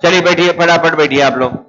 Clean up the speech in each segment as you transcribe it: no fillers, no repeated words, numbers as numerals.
चलिए बैठिए, फटाफट बैठिए आप लोग।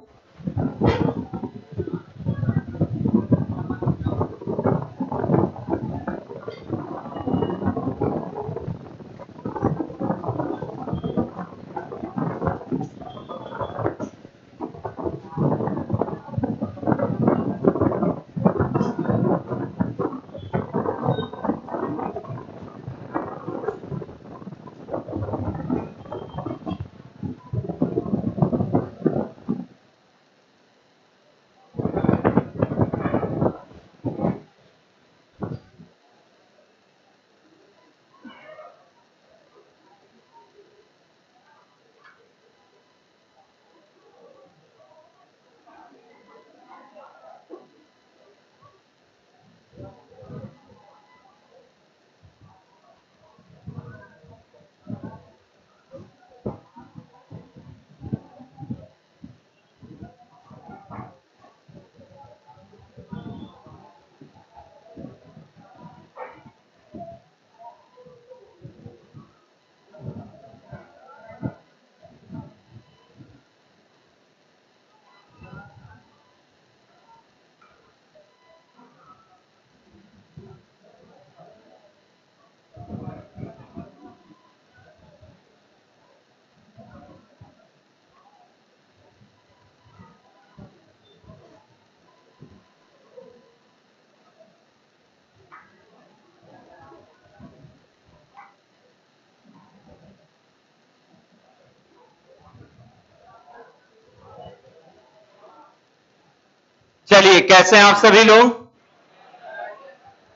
चलिए, कैसे हैं आप सभी लोग?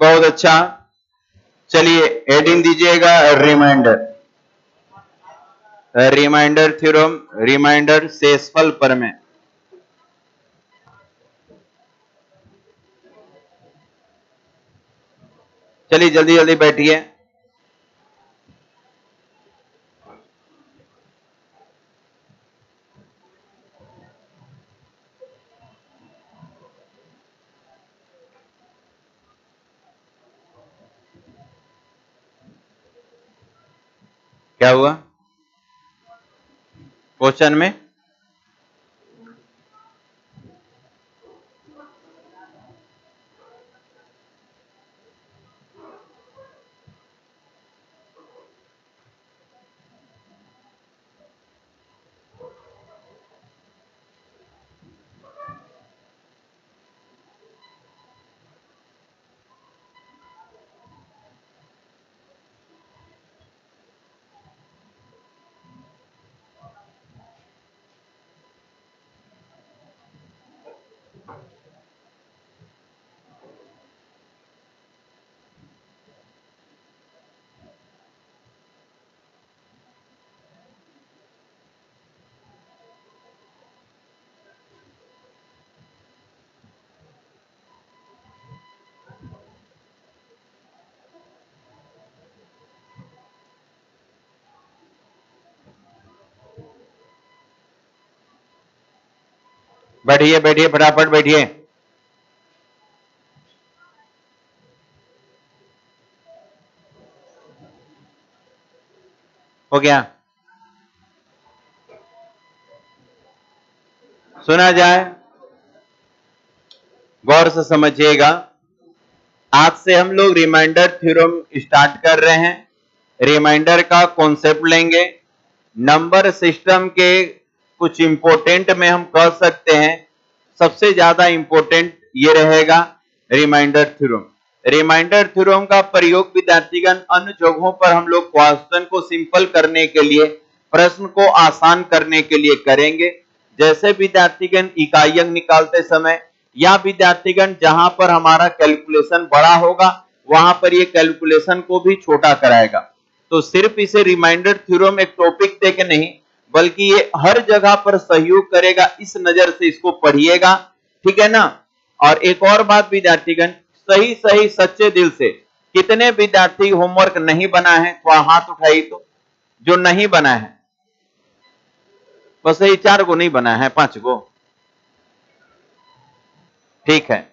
बहुत अच्छा। चलिए हेडिंग दीजिएगा रिमाइंडर। रिमाइंडर थ्योरम, रिमाइंडर शेषफल प्रमेय। चलिए जल्दी जल्दी बैठिए। क्या हुआ क्वेश्चन में? बैठिए बैठिए, फटाफट बैठिए। हो गया? सुना जाए, गौर से समझिएगा। आज से हम लोग रिमाइंडर थ्योरम स्टार्ट कर रहे हैं। रिमाइंडर का कॉन्सेप्ट लेंगे। नंबर सिस्टम के कुछ इंपोर्टेंट में हम कह सकते हैं, सबसे ज्यादा इंपोर्टेंट ये रहेगा रिमाइंडर थ्योरम। रिमाइंडर थ्योरम का प्रयोग विद्यार्थीगण अन्य जगहों पर हम लोग क्वेश्चन को सिंपल करने के लिए, प्रश्न को आसान करने के लिए करेंगे। जैसे विद्यार्थीगण इकाई अंक निकालते समय, या विद्यार्थीगण जहां पर हमारा कैलकुलेशन बड़ा होगा वहां पर ये कैलकुलेशन को भी छोटा कराएगा। तो सिर्फ इसे रिमाइंडर थ्योरम एक टॉपिक दे के नहीं, बल्कि ये हर जगह पर सहयोग करेगा, इस नजर से इसको पढ़िएगा, ठीक है ना। और एक और बात विद्यार्थीगण, सही सही सच्चे दिल से कितने विद्यार्थी होमवर्क नहीं बना है? थोड़ा हाथ उठाइए तो, जो नहीं बना है। बस यही 4 गो नहीं बना है, 5 गो, ठीक है।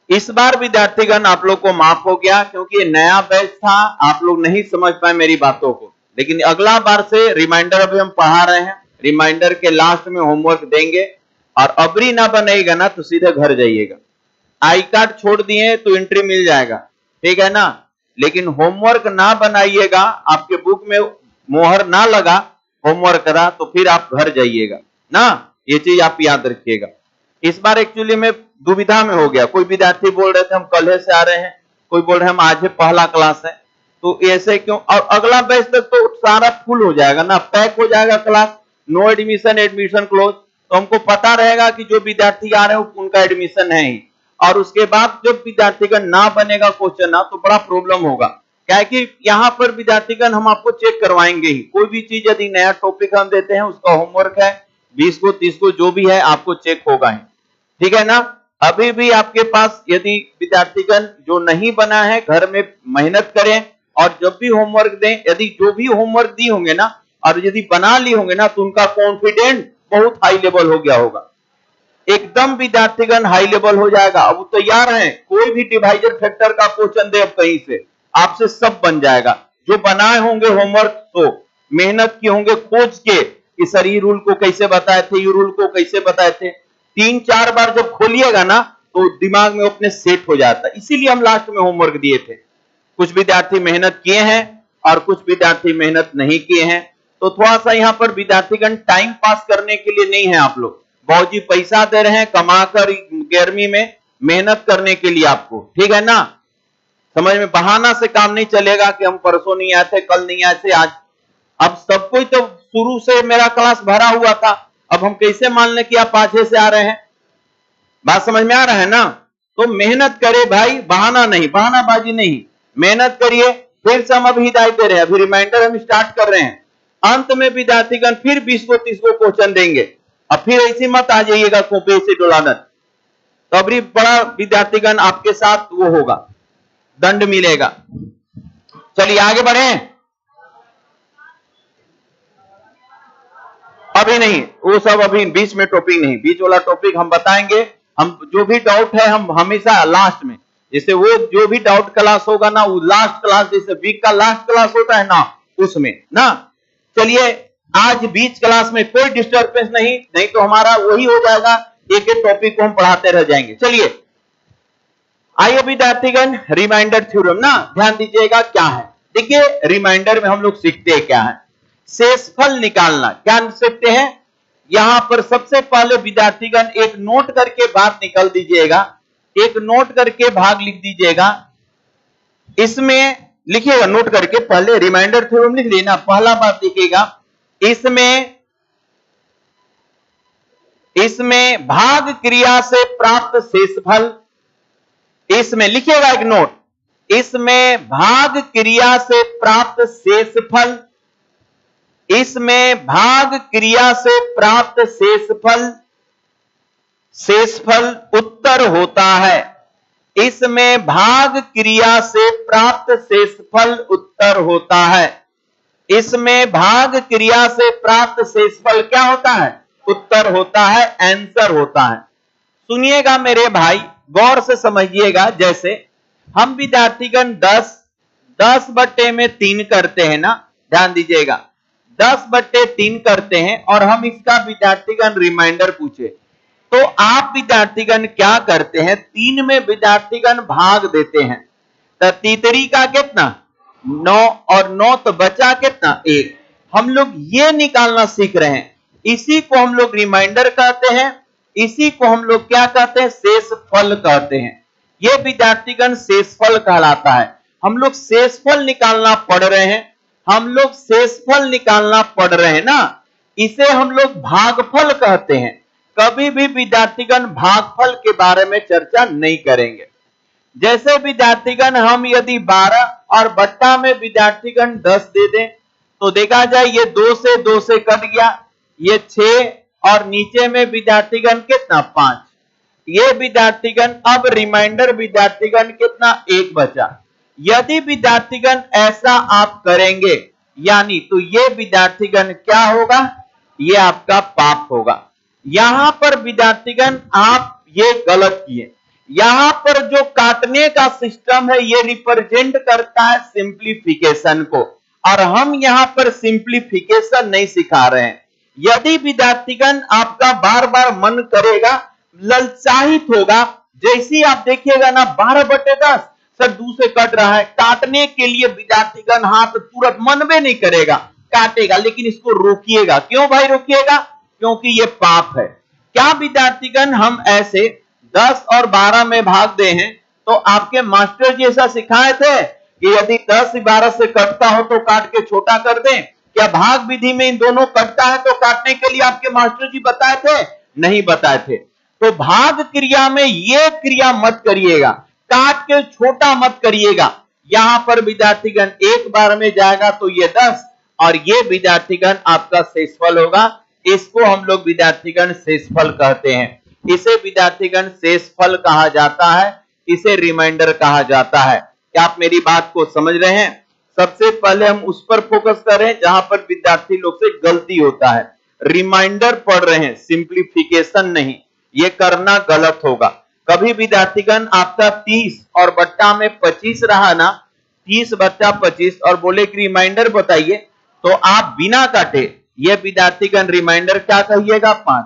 इस बार विद्यार्थीगण आप लोग को माफ हो गया, क्योंकि ये नया बैच था, आप लोग नहीं समझ पाए मेरी बातों को। लेकिन अगला बार से रिमाइंडर अभी हम पढ़ा रहे हैं, रिमाइंडर के लास्ट में होमवर्क देंगे, और अबरी ना बनेगा ना तो सीधे घर जाइएगा। आई कार्ड छोड़ दिए तो एंट्री मिल जाएगा, ठीक है ना, लेकिन होमवर्क ना बनाइएगा, आपके बुक में मोहर ना लगा होमवर्क करा तो फिर आप घर जाइएगा ना, ये चीज आप याद रखिएगा। इस बार एक्चुअली में दुविधा में हो गया, कोई विद्यार्थी बोल रहे थे हम कल से आ रहे हैं, कोई बोल रहे हम आज पहला क्लास है, तो ऐसे क्यों, और अगला बैच तक तो सारा फुल हो जाएगा ना, पैक हो जाएगा class, no admission, admission close, तो हमको पता रहेगा कि जो विद्यार्थी आ रहे हैं उनका एडमिशन है ही, और उसके बाद जब विद्यार्थीगण ना बनेगा क्वेश्चन ना तो बड़ा प्रॉब्लम होगा। क्या है कि यहाँ पर विद्यार्थीगण हम आपको चेक करवाएंगे ही, कोई भी चीज यदि नया टॉपिक हम देते हैं उसका होमवर्क है 20 को 30 को जो भी है आपको चेक होगा ही, ठीक है ना। अभी भी आपके पास यदि विद्यार्थीगण जो नहीं बना है घर में मेहनत करें, और जब भी होमवर्क दें, यदि जो भी होमवर्क दी होंगे ना और यदि बना ली होंगे ना तो उनका कॉन्फिडेंस बहुत हाई लेवल हो गया होगा, एकदम विद्यार्थीगण हाई लेवल हो जाएगा। अब वो तैयार हैं, कोई भी डिवाइजर फैक्टर का क्वेश्चन दे अब कहीं से आपसे सब बन जाएगा। जो बनाए होंगे होमवर्क तो मेहनत किए होंगे खोज के कि सर ये रूल को कैसे बताए थे, ये रूल को कैसे बताए थे, 3-4 बार जब खोलिएगा ना तो दिमाग में अपने सेट हो जाता है। इसीलिए हम लास्ट में होमवर्क दिए थे। कुछ विद्यार्थी मेहनत किए हैं और कुछ विद्यार्थी मेहनत नहीं किए हैं, तो थोड़ा सा यहाँ पर विद्यार्थीगण टाइम पास करने के लिए नहीं है, आप लोग बाबूजी पैसा दे रहे हैं कमाकर 11वीं में मेहनत करने के लिए आपको, ठीक है ना। समझ में, बहाना से काम नहीं चलेगा कि हम परसों नहीं आए थे, कल नहीं आए थे, आज। अब सब कोई तो शुरू से मेरा क्लास भरा हुआ था, अब हम कैसे मान लें कि आप आज से आ रहे हैं, बात समझ में आ रहा है ना। तो मेहनत करे भाई, बहाना नहीं, बहानाबाजी नहीं, मेहनत करिए। फिर से हम अभी हिदायत दे रहे हैं, अभी रिमाइंडर हम स्टार्ट कर रहे हैं, अंत में विद्यार्थीगण फिर 20 को 30 को क्वेश्चन देंगे। अब फिर ऐसी मत आ जाइएगा कॉपी से डोलाना, तो अभी बड़ा विद्यार्थीगण आपके साथ वो होगा, दंड मिलेगा। चलिए आगे बढ़े। अभी नहीं, वो सब अभी बीच में टॉपिक नहीं, बीच वाला टॉपिक हम बताएंगे। हम जो भी डाउट है हम हमेशा लास्ट में, जैसे वो जो भी डाउट क्लास होगा ना वो लास्ट क्लास, जैसे वीक का लास्ट क्लास होता है ना उसमें ना। चलिए आज बीच क्लास में कोई डिस्टर्बेंस नहीं तो हमारा वही हो जाएगा, एक एक टॉपिक को हम पढ़ाते रह जाएंगे। चलिए आइए विद्यार्थीगण, रिमाइंडर थ्योरम ना ध्यान दीजिएगा क्या है। देखिए रिमाइंडर में हम लोग सीखते हैं क्या है, शेषफल निकालना। क्या सीखते हैं, यहां पर सबसे पहले विद्यार्थीगण एक नोट करके बात निकाल दीजिएगा, एक नोट करके भाग लिख दीजिएगा। इसमें लिखिएगा नोट करके, पहले रिमाइंडर थ्योरम लिख लेना, पहला बात लिखिएगा, इसमें भाग क्रिया से प्राप्त शेषफल, इसमें लिखिएगा एक नोट, इसमें भाग क्रिया से प्राप्त शेषफल, इसमें भाग क्रिया से प्राप्त शेषफल उत्तर होता है। इसमें भाग क्रिया से प्राप्त शेषफल उत्तर होता है। इसमें भाग क्रिया से प्राप्त शेषफल क्या होता है, उत्तर होता है, आंसर होता है। सुनिएगा मेरे भाई, गौर से समझिएगा। जैसे हम विद्यार्थीगण 10/3 करते हैं ना, ध्यान दीजिएगा, 10/3 करते हैं और हम इसका विद्यार्थीगण रिमाइंडर पूछे, तो आप विद्यार्थीगण क्या करते हैं, 3 में विद्यार्थीगण भाग देते हैं, तो तीसरी का कितना 9 और 9 तो बचा कितना 1। हम लोग ये निकालना सीख रहे हैं, इसी को हम लोग रिमाइंडर कहते हैं, इसी को हम लोग क्या कहते हैं, शेषफल कहते हैं। ये विद्यार्थीगण शेषफल कहलाता है। हम लोग शेषफल निकालना पढ़ रहे हैं, हम लोग शेषफल निकालना पढ़ रहे हैं ना, इसे हम लोग भागफल कहते हैं। कभी भी विद्यार्थीगण भागफल के बारे में चर्चा नहीं करेंगे। जैसे विद्यार्थीगण हम यदि 12 और बट्टा में विद्यार्थीगण 10 दे दें तो देखा जाए ये 2 से कट गया, ये 6 और नीचे में विद्यार्थीगण कितना 5। ये विद्यार्थीगण अब रिमाइंडर विद्यार्थीगण कितना 1 बचा। यदि विद्यार्थीगण ऐसा आप करेंगे यानी तो ये विद्यार्थीगण क्या होगा, ये आपका पाप होगा। यहां पर विद्यार्थीगण आप ये गलत किए, यहां पर जो काटने का सिस्टम है ये रिप्रेजेंट करता है सिंप्लीफिकेशन को, और हम यहां पर सिंप्लीफिकेशन नहीं सिखा रहे हैं। यदि विद्यार्थीगण आपका बार बार मन करेगा, ललचाहित होगा, जैसे आप देखिएगा ना 12/10 सर दूसरे कट रहा है, काटने के लिए विद्यार्थीगण हाथ तुरंत मन में नहीं करेगा, काटेगा, लेकिन इसको रोकिएगा। क्यों भाई रोकिएगा? क्योंकि ये पाप है। क्या विद्यार्थीगण हम ऐसे 10 और 12 में भाग दे हैं? तो आपके मास्टर जी ऐसा सिखाए थे कि यदि 10-12 से कटता हो तो काट के छोटा कर दें? क्या भाग विधि में इन दोनों कटता है तो काटने के लिए आपके मास्टर जी बताए थे? नहीं बताए थे। तो भाग क्रिया में ये क्रिया मत करिएगा, काट के छोटा मत करिएगा। यहां पर विद्यार्थीगण एक बार में जाएगा तो ये 10 और ये विद्यार्थीगण आपका शेषफल होगा। इसको हम लोग विद्यार्थीगण शेषफल कहते हैं। इसे विद्यार्थीगण शेषफल कहा जाता है, इसे रिमाइंडर कहा जाता है। क्या आप मेरी बात को समझ रहे हैं? सबसे पहले हम उस पर फोकस कर रहे हैं जहां पर विद्यार्थी लोग से गलती होता है। रिमाइंडर पढ़ रहे हैं, सिंप्लीफिकेशन नहीं, ये करना गलत होगा। कभी विद्यार्थीगण आपका 30 और बट्टा में 25 रहा ना, 30/25 और बोले कि रिमाइंडर बताइए, तो आप बिना काटे ये विद्यार्थीगण रिमाइंडर क्या कहिएगा? 5।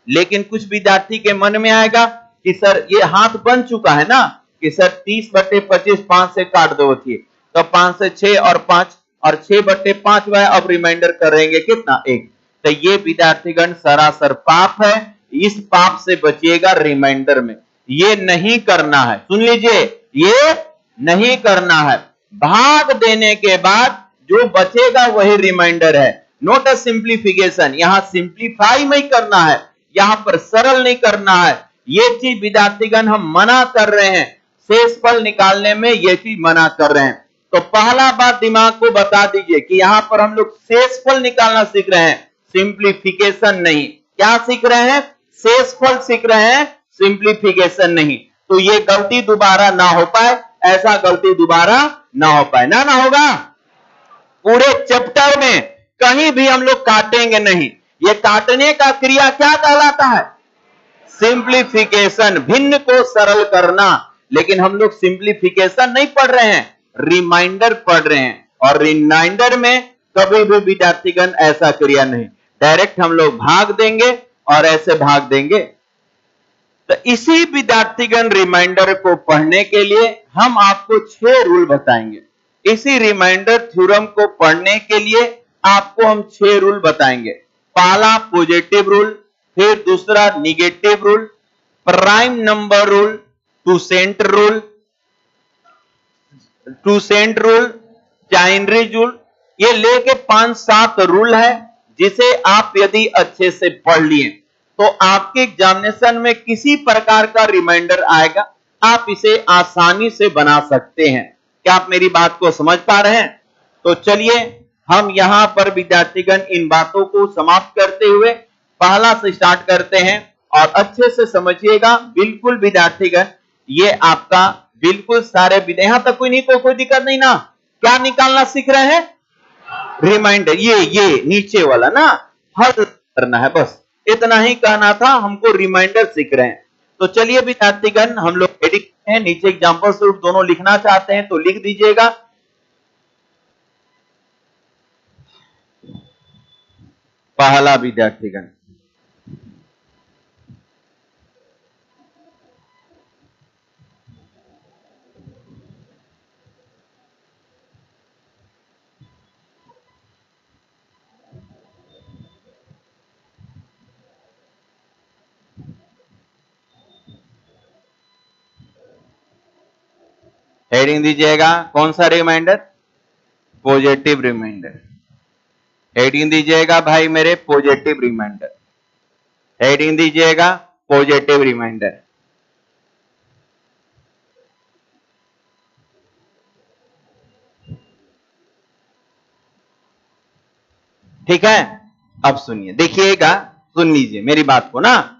लेकिन कुछ विद्यार्थी के मन में आएगा कि सर ये हाथ बन चुका है ना कि सर 30/25 5 से काट दो थी, तो 5 से 6 और 5 और 6/5 वह अब रिमाइंडर करेंगे कितना? 1। तो ये विद्यार्थीगण सरासर पाप है, इस पाप से बचिएगा रिमाइंडर में। ये नहीं करना है, सुन लीजिए, ये नहीं करना है। भाग देने के बाद जो बचेगा वही रिमाइंडर है, नोट अ सिंप्लीफिकेशन। यहां सिंप्लीफाई नहीं करना है, यहां पर सरल नहीं करना है। ये चीज विद्यार्थीगण हम मना कर रहे हैं, शेषफल निकालने में ये चीज मना कर रहे हैं। तो पहला बात दिमाग को बता दीजिए कि यहां पर हम लोग शेषफल निकालना सीख रहे हैं, सिंप्लीफिकेशन नहीं। क्या सीख रहे हैं? शेषफल सीख रहे हैं, सिंप्लीफिकेशन नहीं। तो ये गलती दोबारा ना हो पाए, ऐसा गलती दोबारा ना हो पाए। ना होगा? पूरे चैप्टर में कहीं भी हम लोग काटेंगे नहीं। ये काटने का क्रिया क्या कहलाता है? सिंप्लीफिकेशन, भिन्न को सरल करना। लेकिन हम लोग सिंप्लीफिकेशन नहीं पढ़ रहे हैं, रिमाइंडर पढ़ रहे हैं। और रिमाइंडर में कभी भी विद्यार्थीगण ऐसा क्रिया नहीं, डायरेक्ट हम लोग भाग देंगे और ऐसे भाग देंगे। तो इसी विद्यार्थीगण रिमाइंडर को पढ़ने के लिए हम आपको 6 रूल बताएंगे। इसी रिमाइंडर थ्योरम को पढ़ने के लिए आपको हम 6 रूल बताएंगे। पहला पॉजिटिव रूल, फिर दूसरा negative rule, prime number rule, two cent rule, चाइनरी रूल, ये लेके 5-7 रूल है, जिसे आप यदि अच्छे से पढ़ लिए तो आपके एग्जामिनेशन में किसी प्रकार का रिमाइंडर आएगा, आप इसे आसानी से बना सकते हैं। क्या आप मेरी बात को समझ पा रहे हैं? तो चलिए हम यहां पर विद्यार्थीगण इन बातों को समाप्त करते हुए पहला से स्टार्ट करते हैं और अच्छे से समझिएगा। बिल्कुल विद्यार्थीगण, ये आपका बिल्कुल सारे यहां तक कोई नहीं, कोई दिक्कत नहीं ना? क्या निकालना सीख रहे हैं? रिमाइंडर, ये नीचे वाला ना हल करना है, बस इतना ही कहना था। हमको रिमाइंडर सीख रहे हैं। तो चलिए विद्यार्थीगण, हम लोग हेडिंग है, नीचे एग्जांपल स्वरूप दोनों लिखना चाहते हैं तो लिख दीजिएगा। पहला विद्यार्थीगण, हेडिंग दीजिएगा। कौन सा रिमाइंडर? Positive reminder. हेडिंग दीजिएगा भाई मेरे, पॉजिटिव रिमाइंडर। हेडिंग दीजिएगा, पॉजिटिव रिमाइंडर। ठीक है, अब सुनिए, देखिएगा, सुन लीजिए मेरी बात को ना।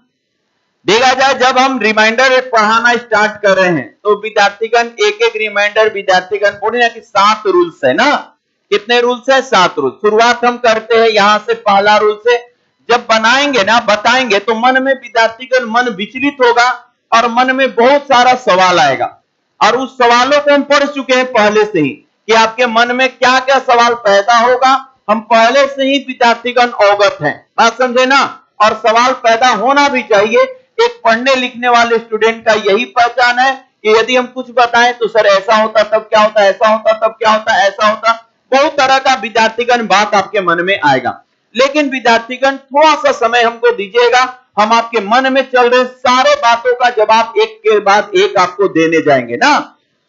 देखा जाए, जब हम रिमाइंडर पढ़ाना स्टार्ट कर रहे हैं तो विद्यार्थीगण एक रिमाइंडर विद्यार्थीगण बोले ना कि 7 रूल्स है ना। कितने रूल्स है? 7 रूल्स। शुरुआत हम करते हैं यहां से, पहला रूल से। जब बनाएंगे ना, बताएंगे, तो मन में विद्यार्थीगण मन विचलित होगा और मन में बहुत सारा सवाल आएगा। और उस सवालों को हम पढ़ चुके हैं पहले से ही कि आपके मन में क्या क्या सवाल पैदा होगा हम पहले से ही विद्यार्थीगण अवगत हैं, बात समझे ना। और सवाल पैदा होना भी चाहिए। एक पढ़ने लिखने वाले स्टूडेंट का यही पहचान है कि यदि हम कुछ बताएं तो सर ऐसा होता तब क्या होता, ऐसा होता तब क्या होता, ऐसा होता, बहुत तरह का विद्यार्थीगण बात आपके मन में आएगा। लेकिन विद्यार्थीगण थोड़ा सा समय हमको दीजिएगा, हम आपके मन में चल रहे सारे बातों का जवाब एक के बाद एक आपको देने जाएंगे ना।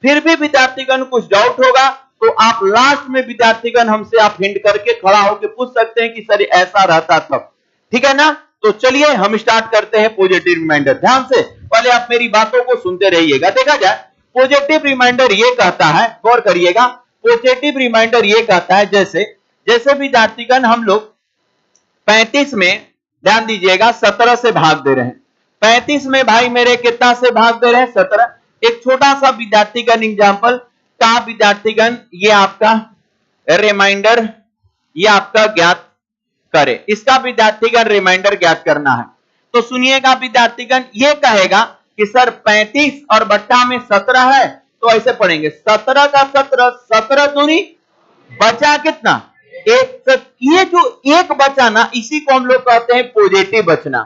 फिर भी विद्यार्थीगण कुछ डाउट होगा तो आप लास्ट में विद्यार्थीगण हमसे आप हिंट करके खड़ा होकर पूछ सकते हैं कि सर ऐसा रहता तब, ठीक है ना। तो चलिए हम स्टार्ट करते हैं पॉजिटिव रिमाइंडर। ध्यान से पहले आप मेरी बातों को सुनते रहिएगा। देखा जाए पॉजिटिव रिमाइंडर ये कहता है, गौर करिएगा, पॉजिटिव रिमाइंडर ये कहता है जैसे जैसे विद्यार्थीगण हम लोग 35 में, ध्यान दीजिएगा, 17 से भाग दे रहे हैं। 35 में भाई मेरे कितना से भाग दे रहे हैं, 17। एक छोटा सा विद्यार्थीगण एग्जाम्पल का विद्यार्थीगण ये आपका रिमाइंडर ये आपका ज्ञात करे, इसका विद्यार्थीगण रिमाइंडर ज्ञात करना है। तो सुनिएगा विद्यार्थीगण ये कहेगा कि सर 35 और बट्टा में 17 है, तो ऐसे पढ़ेंगे 17 का 17, 17 दूनी बचा कितना, एक। ये जो एक बचा ना, इसी को हम लोग कहते हैं पॉजिटिव बचना।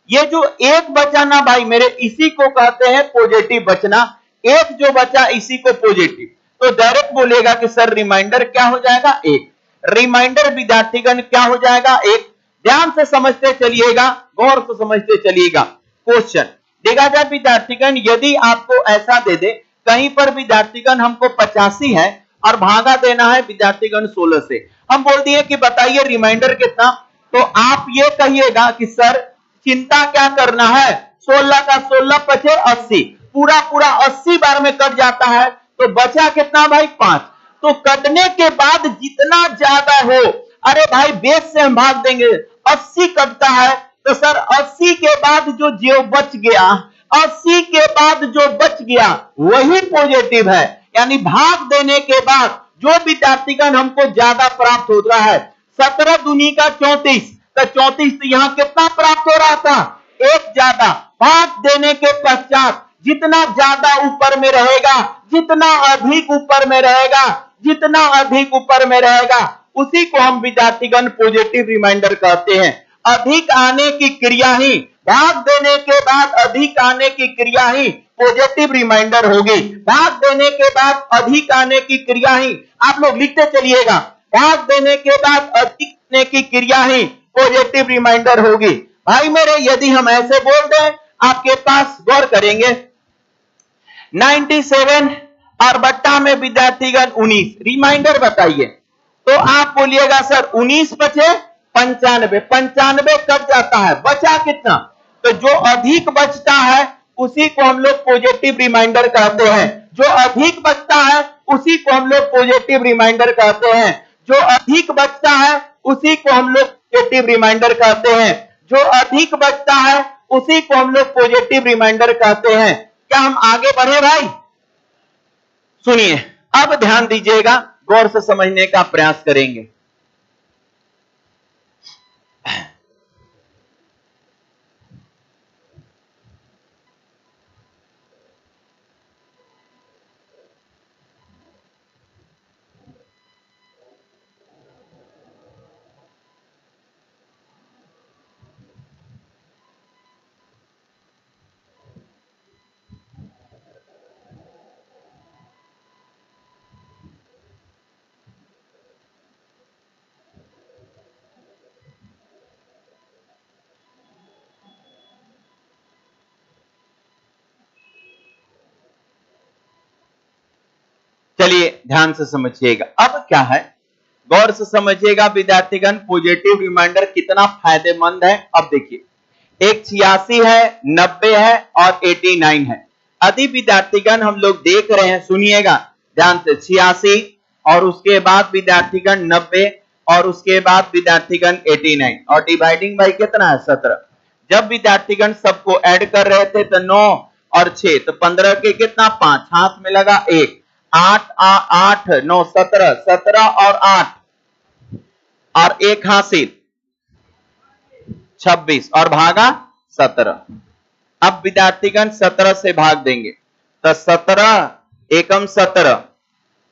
ये जो एक बचा ना भाई मेरे, इसी को कहते हैं पॉजिटिव बचना। एक जो बचा इसी को पॉजिटिव। तो डायरेक्ट बोलेगा कि सर रिमाइंडर क्या हो जाएगा, एक। रिमाइंडर विद्यार्थीगण क्या हो जाएगा, एक। ध्यान से समझते चलिएगा, गौर से समझते चलिएगा। क्वेश्चन देखा जाए विद्यार्थीगण, यदि आपको ऐसा दे दे कहीं पर विद्यार्थीगण हमको 85 है और भागा देना है विद्यार्थीगण 16 से, हम बोल दिए कि बताइए रिमाइंडर कितना, तो आप ये कहिएगा कि सर चिंता क्या करना है, 16 का 16 पचे 80, पूरा पूरा 80 बार में कट जाता है, तो बचा कितना भाई 5। तो कटने के बाद जितना ज्यादा हो, अरे भाई बेस से हम भाग देंगे, 80 कटता है तो सर 80 के बाद जो बच गया, 80 के बाद जो बच गया वही पॉजिटिव है। यानी भाग देने के बाद जो विद्यार्थीगण हमको ज्यादा प्राप्त हो रहा है, 17 दूनी का 34, तो 34 तो यहां कितना प्राप्त हो रहा था, एक ज्यादा। भाग देने के पश्चात जितना ज्यादा ऊपर में रहेगा, जितना अधिक ऊपर में रहेगा, जितना अधिक ऊपर में रहेगा, उसी को हम विद्यार्थीगण पॉजिटिव रिमाइंडर कहते हैं। अधिक आने की क्रिया ही, भाग देने के बाद अधिक आने की क्रिया ही पॉजिटिव रिमाइंडर होगी। भाग देने के बाद अधिक आने की क्रिया ही, आप लोग लिखते चलिएगा, भाग देने के बाद अधिक आने की क्रिया ही पॉजिटिव रिमाइंडर होगी। भाई मेरे यदि हम ऐसे बोल दें, आपके पास गौर करेंगे 97 और बट्टा में विद्यार्थीगण 19, रिमाइंडर बताइए। तो आप बोलिएगा सर 19 बचे 95, 95 कट जाता है, बचा कितना, तो जो अधिक बचता है उसी को हम लोग पॉजिटिव रिमाइंडर कहते हैं। जो अधिक बचता है उसी को हम लोग पॉजिटिव रिमाइंडर कहते हैं। जो अधिक बचता है उसी को हम लोग पॉजिटिव रिमाइंडर कहते हैं। जो अधिक बचता है उसी को हम लोग पॉजिटिव रिमाइंडर कहते हैं। क्या हम आगे बढ़े भाई? सुनिए, अब ध्यान दीजिएगा, गौर से समझने का प्रयास करेंगे। चलिए ध्यान से समझिएगा, अब क्या है, गौर से समझिएगा विद्यार्थीगण, पॉजिटिव रिमाइंडर कितना फायदेमंद है। अब देखिए, एक 86 है, 90 है और 89 है। यदि विद्यार्थीगण हम लोग देख रहे हैं, सुनिएगा ध्यान से, 86 और उसके बाद विद्यार्थीगण 90 और उसके बाद विद्यार्थीगण 89 और डिवाइडिंग बाई कितना है 17। जब विद्यार्थीगण सबको ऐड कर रहे थे तो 9 और 6, तो 15 के कितना 5, हाथ में लगा 1, 8 8 9 17, 17 और 8 और 1 हासिल 26 और भागा 17। अब विद्यार्थीगण 17 से भाग देंगे तो 17 एकम 17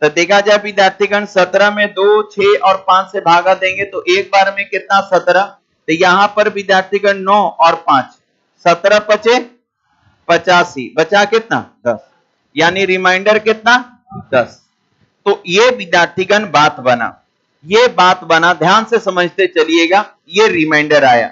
तो देखा जाए विद्यार्थीगण 17 में 2, 6 और 5 से भागा देंगे तो एक बार में कितना 17। तो यहां पर विद्यार्थीगण 9 और 5, 17 पचे 85, बचा कितना 10, यानी रिमाइंडर कितना 10। तो ये विद्यार्थीगण बात बना, ये बात बना, ध्यान से समझते चलिएगा। ये रिमाइंडर आया,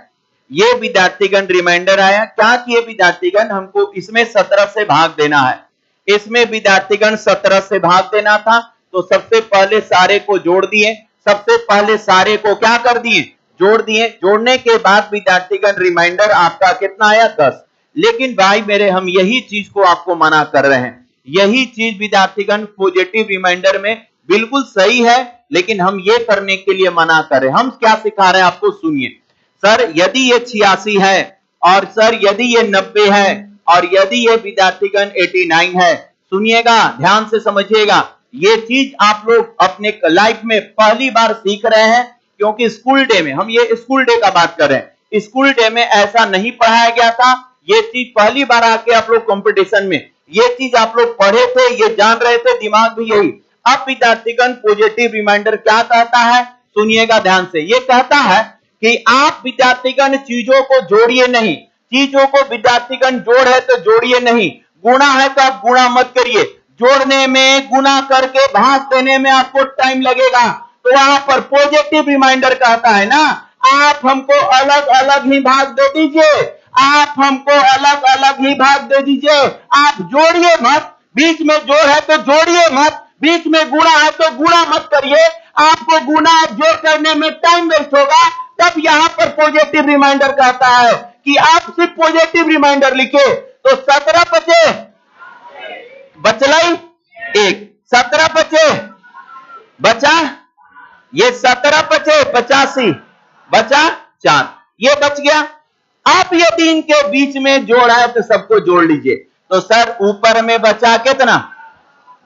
ये विद्यार्थीगण रिमाइंडर आया। क्या किए विद्यार्थीगण, हमको इसमें 17 से भाग देना है, इसमें विद्यार्थीगण 17 से भाग देना था। तो सबसे पहले सारे को जोड़ दिए, सबसे पहले सारे को क्या कर दिए, जोड़ दिए। जोड़ने के बाद विद्यार्थीगण रिमाइंडर आपका कितना आया 10। लेकिन भाई मेरे, हम यही चीज को आपको मना कर रहे हैं, यही चीज विद्यार्थीगण पॉजिटिव रिमाइंडर में बिल्कुल सही है, लेकिन हम ये करने के लिए मना कर रहे हैं। हम क्या सिखा रहे हैं आपको, सुनिए। सर यदि ये 86 है, और सर यदि ये 90 है, और यदि ये विद्यार्थीगण 89 है, सुनिएगा, ध्यान से समझिएगा। ये चीज आप लोग अपने लाइफ में पहली बार सीख रहे हैं, क्योंकि स्कूल डे में, हम ये स्कूल डे का बात कर रहे हैं, स्कूल डे में ऐसा नहीं पढ़ाया गया था। ये चीज पहली बार आके आप लोग कंपटीशन में ये चीज आप लोग पढ़े थे, ये जान रहे थे, दिमाग भी यही। अब विद्यार्थीगण पॉजिटिव रिमाइंडर क्या कहता है, सुनिएगा ध्यान से। ये कहता है कि आप विद्यार्थीगण चीजों को जोड़िए नहीं, चीजों को विद्यार्थीगण जोड़ है तो जोड़िए नहीं, गुणा है तो आप गुणा मत करिए। जोड़ने में, गुणा करके भाग देने में आपको टाइम लगेगा। तो वहां पर पॉजिटिव रिमाइंडर कहता है ना, आप हमको अलग अलग ही भाग दे दीजिए, आप हमको अलग अलग ही भाग दे दीजिए, आप जोड़िए मत। बीच में जोड़ है तो जोड़िए मत, बीच में गुणा है तो गुणा मत करिए। आपको गुणा और जोड़ करने में टाइम वेस्ट होगा। तब यहां पर पॉजिटिव रिमाइंडर कहता है कि आप सिर्फ पॉजिटिव रिमाइंडर लिखे। तो 17 बचे बचलाई 1, 17 बचे बचा, ये 17 बचे 85, बचा 4, ये बच गया। आप यदि इनके बीच में जोड़ है तो सबको जोड़ लीजिए। तो सर ऊपर में बचा कितना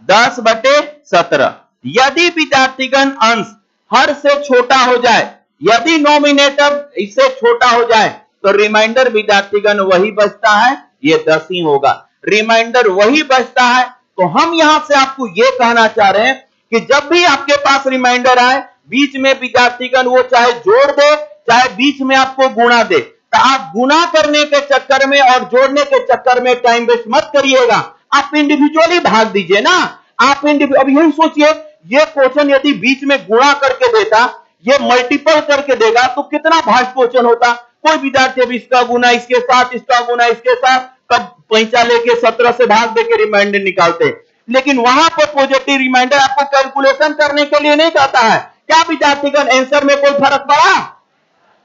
10/17। यदि विद्यार्थीगण अंश हर से छोटा हो जाए, यदि नॉमिनेटर इससे छोटा हो जाए, तो रिमाइंडर विद्यार्थीगण वही बचता है, ये 10 ही होगा, रिमाइंडर वही बचता है। तो हम यहां से आपको यह कहना चाह रहे हैं कि जब भी आपके पास रिमाइंडर आए, बीच में विद्यार्थीगण वो चाहे जोड़ दे, चाहे बीच में आपको गुणा दे, तो आप गुणा करने के चक्कर में और जोड़ने के चक्कर में टाइम वेस्ट मत करिएगा। आप इंडिविजुअली भाग दीजिए ना। आप अब यही सोचिए, ये क्वेश्चन यदि बीच में गुणा करके देता, ये मल्टीपल करके देगा, तो कितना भास्ट क्वेश्चन होता। कोई विद्यार्थी अब इसका गुना इसके साथ, इसका गुना इसके साथ, तब पैंचा लेके 17 से भाग देके रिमाइंडर निकालते। लेकिन वहां पर पॉजिटिव रिमाइंडर आपको कैलकुलेशन करने के लिए नहीं कहता है। क्या विद्यार्थीगण आंसर में कोई फर्क पड़ा,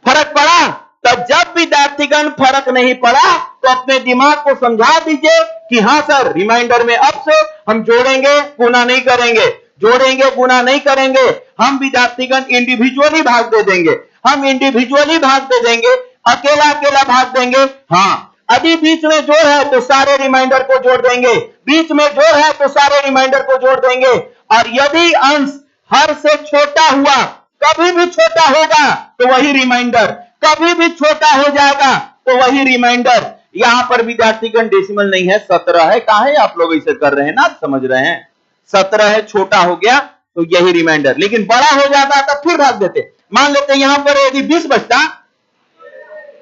फर्क पड़ा? तो जब विद्यार्थीगण फर्क नहीं पड़ा, तो अपने दिमाग को समझा दीजिए कि हां सर, रिमाइंडर में अब से हम जोड़ेंगे, गुना नहीं करेंगे, जोड़ेंगे, गुना नहीं करेंगे। हम विद्यार्थीगण इंडिविजुअली भाग दे देंगे, हम इंडिविजुअली भाग दे देंगे, अकेला अकेला भाग देंगे। हाँ, यदि बीच में जोड़ है तो सारे रिमाइंडर को जोड़ देंगे, बीच में जोड़ है तो सारे रिमाइंडर को जोड़ देंगे। और यदि अंश हर से छोटा हुआ, कभी भी छोटा होगा तो वही रिमाइंडर, कभी भी छोटा हो जाएगा तो वही रिमाइंडर। यहां पर विद्यार्थीगण डेसिमल नहीं है, 17 है। कहां है आप लोग इसे कर रहे हैं ना, समझ रहे हैं? 17 है, छोटा हो गया तो यही रिमाइंडर। लेकिन बड़ा हो जाता तो फिर भाग देते। मान लेते यहां पर यदि 20 बचता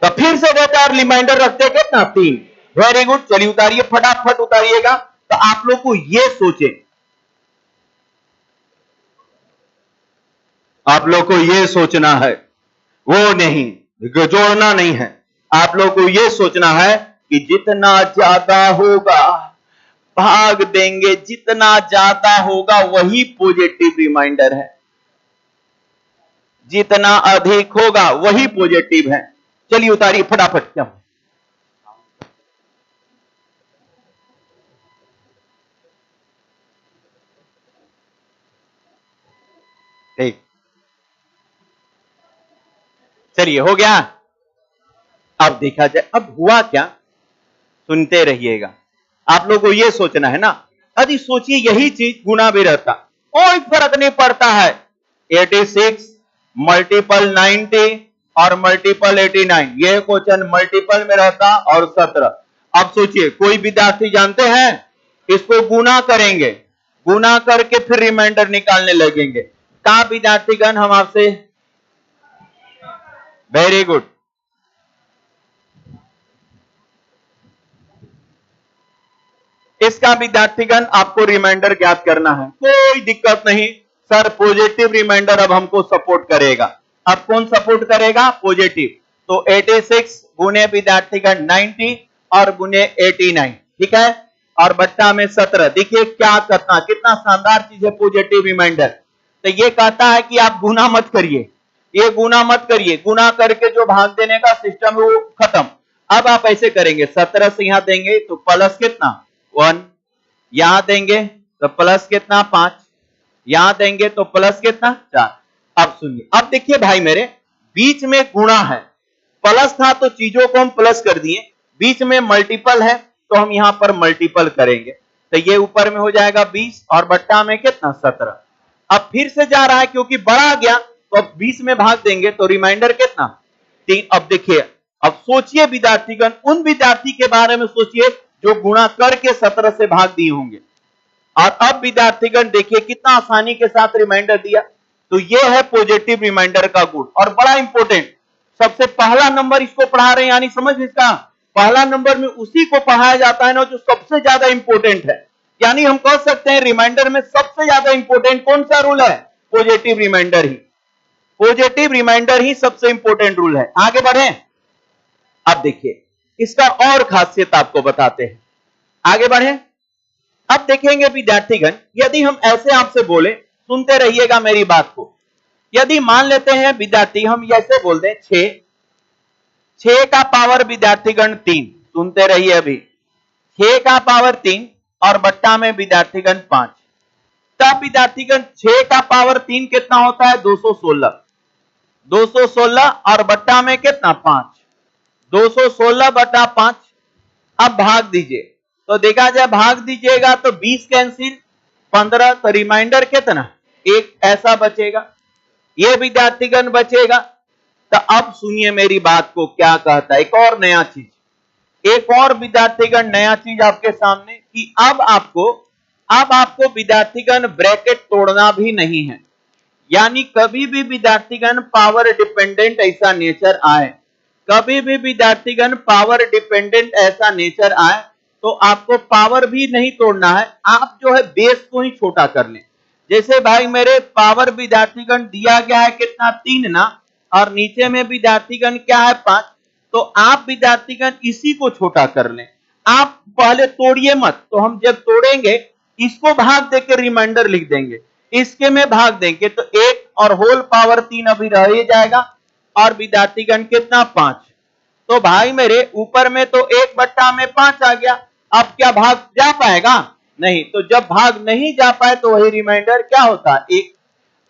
तो फिर से देता और रिमाइंडर रखते कितना 3। वेरी गुड, चलिए उतारिए, फटाफट उतारिएगा। तो आप लोग को यह सोचे, आप लोग को यह सोचना है, वो नहीं, जोड़ना नहीं है। आप लोग को यह सोचना है कि जितना ज्यादा होगा भाग देंगे, जितना ज्यादा होगा वही पॉजिटिव रिमाइंडर है, जितना अधिक होगा वही पॉजिटिव है। चलिए उतारिए फटाफट। क्या ठीक, चलिए हो गया। अब देखा जाए अब हुआ क्या, सुनते रहिएगा। आप लोगों को यह सोचना है ना। यदि सोचिए यही चीज गुना भी रहता, कोई फर्क नहीं पड़ता है। 86 मल्टीपल 90 और मल्टीपल 89, यह क्वेश्चन मल्टीपल में रहता और 17। अब सोचिए, कोई विद्यार्थी जानते हैं इसको गुना करेंगे, गुना करके फिर रिमाइंडर निकालने लगेंगे। कहा विद्यार्थीगण हम आपसे, वेरी गुड, इसका विद्यार्थीगण आपको रिमाइंडर ज्ञात करना है, कोई दिक्कत नहीं सर, पॉजिटिव रिमाइंडर अब हमको सपोर्ट करेगा। अब कौन सपोर्ट करेगा? पॉजिटिव। तो 86 गुने विद्यार्थीगण 90 और गुने 89, ठीक है, और बट्टा में 17। देखिए क्या करना, कितना शानदार चीज है पॉजिटिव रिमाइंडर। तो ये कहता है कि आप गुना मत करिए, ये गुना मत करिए, गुना करके जो भाग देने का सिस्टम है वो खत्म। अब आप ऐसे करेंगे, 17 से यहां देंगे तो प्लस कितना 1, यहां देंगे तो प्लस कितना 5, यहां देंगे तो प्लस कितना 4। अब सुनिए, अब देखिए भाई मेरे, बीच में गुणा है, प्लस था तो चीजों को हम प्लस कर दिए, बीच में मल्टीपल है तो हम यहां पर मल्टीपल करेंगे। तो ये ऊपर में हो जाएगा 20 और बट्टा में कितना 17। अब फिर से जा रहा है क्योंकि बढ़ा गया, तो अब 20 में भाग देंगे तो रिमाइंडर कितना 3। अब देखिए, अब सोचिए विद्यार्थीगण, उन विद्यार्थी के बारे में सोचिए जो गुणा करके 17 से भाग दिए होंगे। और अब विद्यार्थीगण देखिए कितना आसानी के साथ रिमाइंडर दिया। तो ये है पॉजिटिव रिमाइंडर का गुण, और बड़ा इंपॉर्टेंट, सबसे पहला नंबर इसको पढ़ा रहे हैं, यानी समझ इसका पहला नंबर में उसी को पढ़ाया जाता है ना जो सबसे ज्यादा इंपॉर्टेंट है। यानी हम कह सकते हैं रिमाइंडर में सबसे ज्यादा इंपॉर्टेंट कौन सा रूल है? पॉजिटिव रिमाइंडर ही, पॉजिटिव रिमाइंडर ही सबसे इंपॉर्टेंट रूल है। आगे बढ़े, अब देखिए इसका और खासियत आपको बताते हैं, आगे बढ़े। अब देखेंगे विद्यार्थीगण, यदि हम ऐसे आपसे बोले, सुनते रहिएगा मेरी बात को, यदि मान लेते हैं विद्यार्थी हम ऐसे बोल दें 6 का पावर विद्यार्थीगण 3, सुनते रहिए अभी, 6 का पावर 3 और बट्टा में विद्यार्थीगण 5। तब विद्यार्थीगण 6 का पावर 3 कितना होता है? 216, 216 और बट्टा में कितना 5, 216 बटा 5। अब भाग दीजिए, तो देखा जाए भाग दीजिएगा तो 20 कैंसिल, 15, तो रिमाइंडर कितना 1 ऐसा बचेगा, ये विद्यार्थीगण बचेगा। तो अब सुनिए मेरी बात को, क्या कहता है, एक और नया चीज, एक और विद्यार्थीगण नया चीज आपके सामने, कि अब आपको विद्यार्थीगण ब्रैकेट तोड़ना भी नहीं है। यानी कभी भी विद्यार्थीगण पावर डिपेंडेंट ऐसा नेचर आए, कभी भी विद्यार्थीगण पावर डिपेंडेंट ऐसा नेचर आए, तो आपको पावर भी नहीं तोड़ना है, आप जो है बेस को ही छोटा कर लें। जैसे भाई मेरे पावर विद्यार्थीगण दिया गया है कितना 3 ना, और नीचे में विद्यार्थीगण क्या है 5, तो आप विद्यार्थीगण इसी को छोटा कर लें, आप पहले तोड़िए मत। तो हम जब तोड़ेंगे इसको भाग देकर रिमाइंडर लिख देंगे, इसके में भाग देंगे तो 1 और होल पावर 3 अभी रह ही जाएगा, और विद्यार्थीगण कितना 5। तो भाई मेरे ऊपर में तो 1 बट्टा में 5 आ गया, अब क्या भाग जा पाएगा? नहीं। तो जब भाग नहीं जा पाए तो वही रिमाइंडर क्या होता है 1।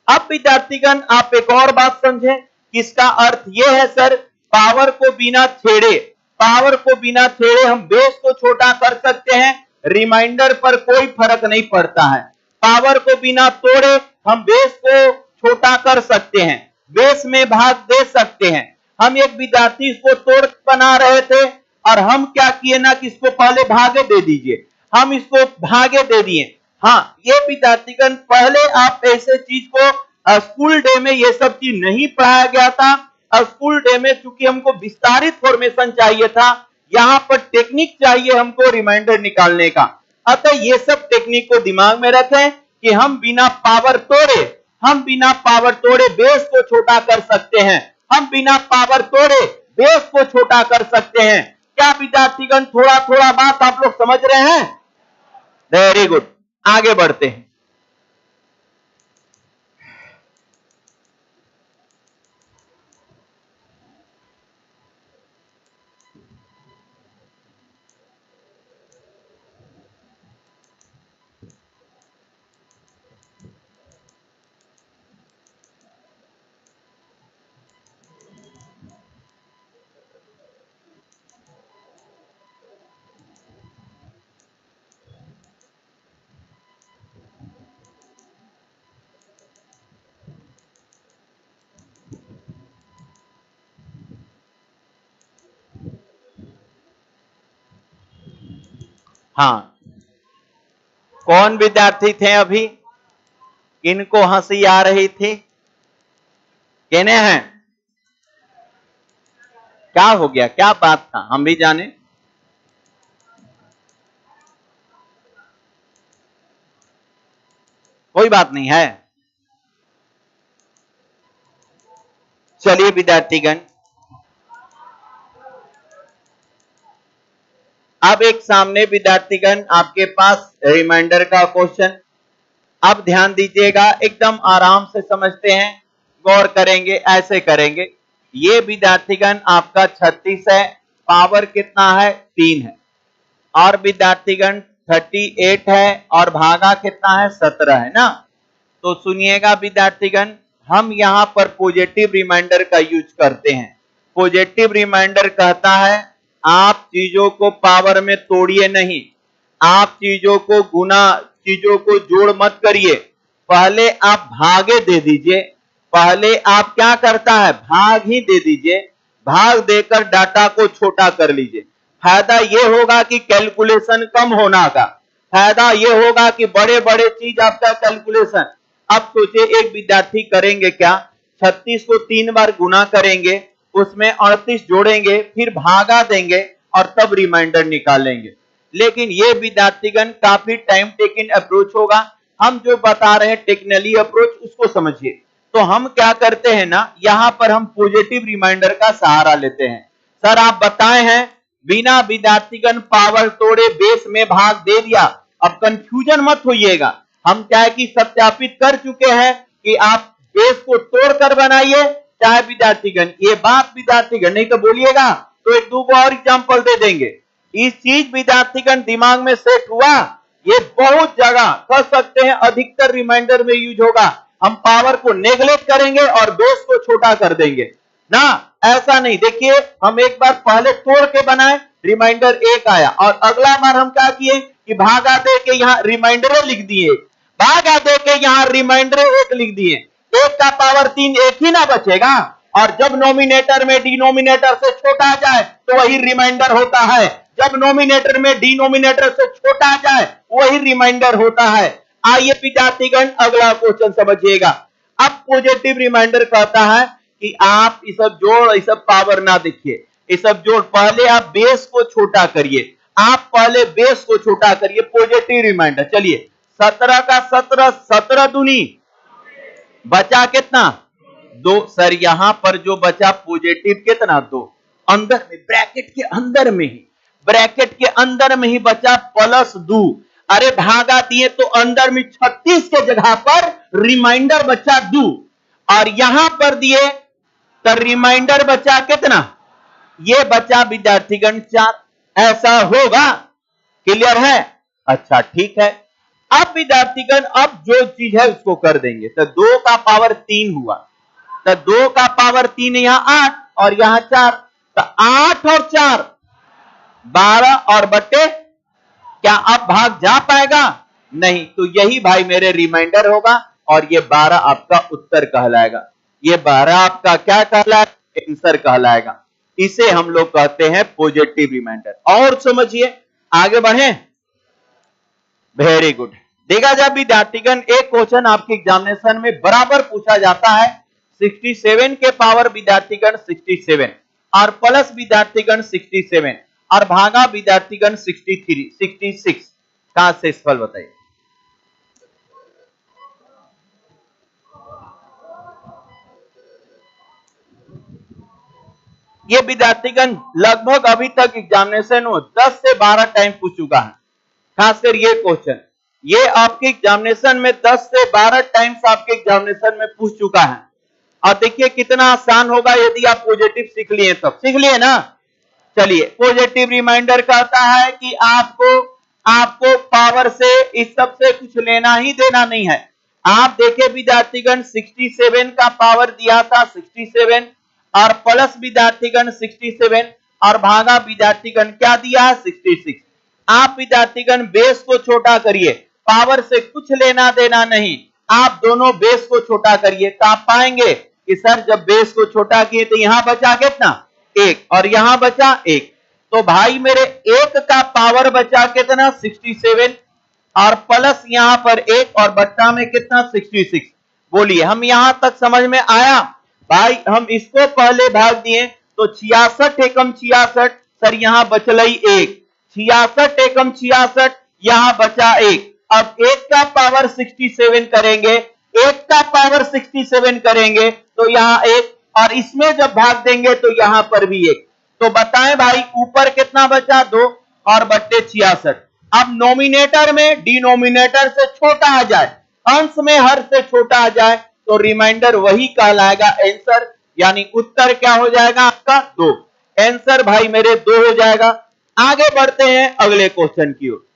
अब विद्यार्थीगण आप एक और बात समझें, इसका अर्थ यह है सर, पावर को बिना छेड़े, पावर को बिना छेड़े हम बेस को छोटा कर सकते हैं, रिमाइंडर पर कोई फर्क नहीं पड़ता है। पावर को बिना तोड़े हम बेस को छोटा कर सकते हैं, बेस में भाग दे सकते हैं। हम एक विद्यार्थी इसको तोड़ बना रहे थे, और हम क्या किए ना कि इसको पहले भागे दे दीजिए, हम इसको भागे दे दिए। हाँ, ये विद्यार्थीगण पहले आप ऐसे चीज को स्कूल डे में ये सब चीज नहीं पढ़ाया गया था। स्कूल डे में चूंकि हमको विस्तारित फॉर्मेशन चाहिए था, यहाँ पर टेक्निक चाहिए हमको रिमाइंडर निकालने का। अतः ये सब टेक्निक को दिमाग में रखें कि हम बिना पावर तोड़े बेस को छोटा कर सकते हैं, हम बिना पावर तोड़े बेस को छोटा कर सकते हैं। क्या विद्यार्थीगण थोड़ा थोड़ा बात आप लोग समझ रहे हैं? वेरी गुड, आगे बढ़ते हैं। हाँ, कौन विद्यार्थी थे अभी इनको हंसी आ रही थी? कहने हैं क्या हो गया, क्या बात था, हम भी जाने। कोई बात नहीं है। चलिए विद्यार्थीगण, अब एक सामने विद्यार्थीगण आपके पास रिमाइंडर का क्वेश्चन। अब ध्यान दीजिएगा, एकदम आराम से समझते हैं, गौर करेंगे, ऐसे करेंगे। ये विद्यार्थीगण आपका 36 है, पावर कितना है 3 है, और विद्यार्थीगण 38 है और भागा कितना है 17 है ना। तो सुनिएगा विद्यार्थीगण, हम यहां पर पॉजिटिव रिमाइंडर का यूज करते हैं। पॉजिटिव रिमाइंडर कहता है आप चीजों को पावर में तोड़िए नहीं, आप चीजों को गुना, चीजों को जोड़ मत करिए, पहले आप भागे दे दीजिए। पहले आप क्या करता है, भाग ही दे दीजिए, भाग देकर डाटा को छोटा कर लीजिए। फायदा ये होगा कि कैलकुलेशन कम होना का, फायदा ये होगा कि बड़े बड़े चीज आपका कैलकुलेशन। अब सोचिए एक विद्यार्थी करेंगे क्या, 36 को 3 बार गुना करेंगे, उसमें 38 जोड़ेंगे, फिर भागा देंगे और तब रिमाइंडर निकालेंगे। लेकिन ये विद्यार्थीगण काफी टाइम टेकिंग अप्रोच होगा। हम जो बता रहे हैं टेक्निकली अप्रोच, उसको समझिए। तो हम क्या करते हैं ना, यहां पर हम पॉजिटिव रिमाइंडर का सहारा लेते हैं। सर आप बताए हैं बिना विद्यार्थीगण पावर तोड़े बेस में भाग दे दिया। अब कंफ्यूजन मत होइएगा, हम क्या है कि सत्यापित कर चुके हैं कि आप बेस को तोड़कर बनाइए। चाहे विद्यार्थीगण ये बात विद्यार्थीगण नहीं तो बोलिएगा, तो एक दो और एग्जांपल दे देंगे। इस चीज विद्यार्थीगण दिमाग में सेट हुआ, ये बहुत जगह कह सकते हैं अधिकतर रिमाइंडर में यूज होगा। हम पावर को नेगलेक्ट करेंगे और बेस को छोटा कर देंगे ना, ऐसा नहीं। देखिए हम एक बार पहले तोड़ के बनाए, रिमाइंडर 1 आया, और अगला बार हम क्या किए कि भागा दे के यहाँ रिमाइंडर लिख दिए, भागा दे के यहाँ रिमाइंडर 1 लिख दिए। 1 का पावर 3 1 ही ना बचेगा, और जब नोमिनेटर में डिनोमिनेटर से छोटा जाए तो वही रिमाइंडर होता है, जब नोमिनेटर में डिनोमिनेटर से छोटा जाए वही रिमाइंडर होता है। आइए विद्यार्थीगण अगला क्वेश्चन समझिएगा। अब पॉजिटिव रिमाइंडर कहता है कि आप इस सब जोड़, इस सब पावर ना देखिए, इस सब जोड़, पहले आप बेस को छोटा करिए, आप पहले बेस को छोटा करिए। पॉजिटिव रिमाइंडर, चलिए 17 का 17, 17 दूनी बचा कितना 2। सर यहां पर जो बचा पॉजिटिव कितना 2, अंदर में ब्रैकेट के अंदर में ही, ब्रैकेट के अंदर में ही बचा +2। अरे भागा दिए तो अंदर में 36 के जगह पर रिमाइंडर बचा 2, और यहां पर दिए तो रिमाइंडर बचा कितना, ये बचा विद्यार्थीगण 4। ऐसा होगा, क्लियर है? अच्छा ठीक है। अब विद्यार्थीगण अब जो चीज है उसको कर देंगे। तो 2 का पावर 3 हुआ, तो 2 का पावर 3 यहां 8 और यहां 4, तो 8 और 4 12 और बटे, क्या अब भाग जा पाएगा? नहीं। तो यही भाई मेरे रिमाइंडर होगा, और ये 12 आपका उत्तर कहलाएगा। ये 12 आपका क्या कहलाएगा? आंसर कहलाएगा। इसे हम लोग कहते हैं पॉजिटिव रिमाइंडर। और समझिए, आगे बढ़े। Very good. देखा जाए विद्यार्थीगण, एक क्वेश्चन आपके एग्जामिनेशन में बराबर पूछा जाता है। 67 के पावर विद्यार्थीगण 67 और प्लस विद्यार्थीगण 67 और भागा विद्यार्थीगण 63 66 का शेषफल बताइए। ये विद्यार्थीगण लगभग अभी तक एग्जामिनेशन में 10 से 12 टाइम पूछ चुका है, खासकर ये क्वेश्चन। ये आपके एग्जामिनेशन में 10 से 12 टाइम्स आपके एग्जामिनेशन में पूछ चुका है। और देखिए कितना आसान होगा यदि आप पॉजिटिव सीख लिए, तब सीख लिए ना। चलिए, पॉजिटिव रिमाइंडर कहता है कि आपको पावर से इस सब से कुछ लेना ही देना नहीं है। आप देखे विद्यार्थीगण 67 का पावर दिया था 67 और प्लस विद्यार्थीगण 67 और भागा विद्यार्थीगण क्या दिया है 66। आप विद्यार्थीगण बेस को छोटा करिए, पावर से कुछ लेना देना नहीं, आप दोनों बेस को छोटा करिए, तो आप पाएंगे कि सर जब बेस को छोटा किए तो यहां बचा कितना 1 और यहां बचा 1। तो भाई मेरे 1 का पावर बचा कितना 67 और प्लस यहां पर 1 और बट्टा में कितना 66। बोलिए हम यहां तक समझ में आया? भाई हम इसको पहले भाग दिए तो 66 एकम 66, सर यहां बचलई 1, 66 एकम 66, यहां बचा 1। अब 1 का पावर 67 करेंगे, 1 का पावर 67 करेंगे तो यहां 1, और इसमें जब भाग देंगे तो यहां पर भी 1। तो बताएं भाई ऊपर कितना बचा 2 और बट्टे 66। अब नोमिनेटर में डिनोमिनेटर से छोटा आ जाए, अंश में हर से छोटा आ जाए तो रिमाइंडर वही कहलाएगा आंसर, यानी उत्तर क्या हो जाएगा आपका 2। आंसर भाई मेरे 2 हो जाएगा। आगे बढ़ते हैं अगले क्वेश्चन की ओर।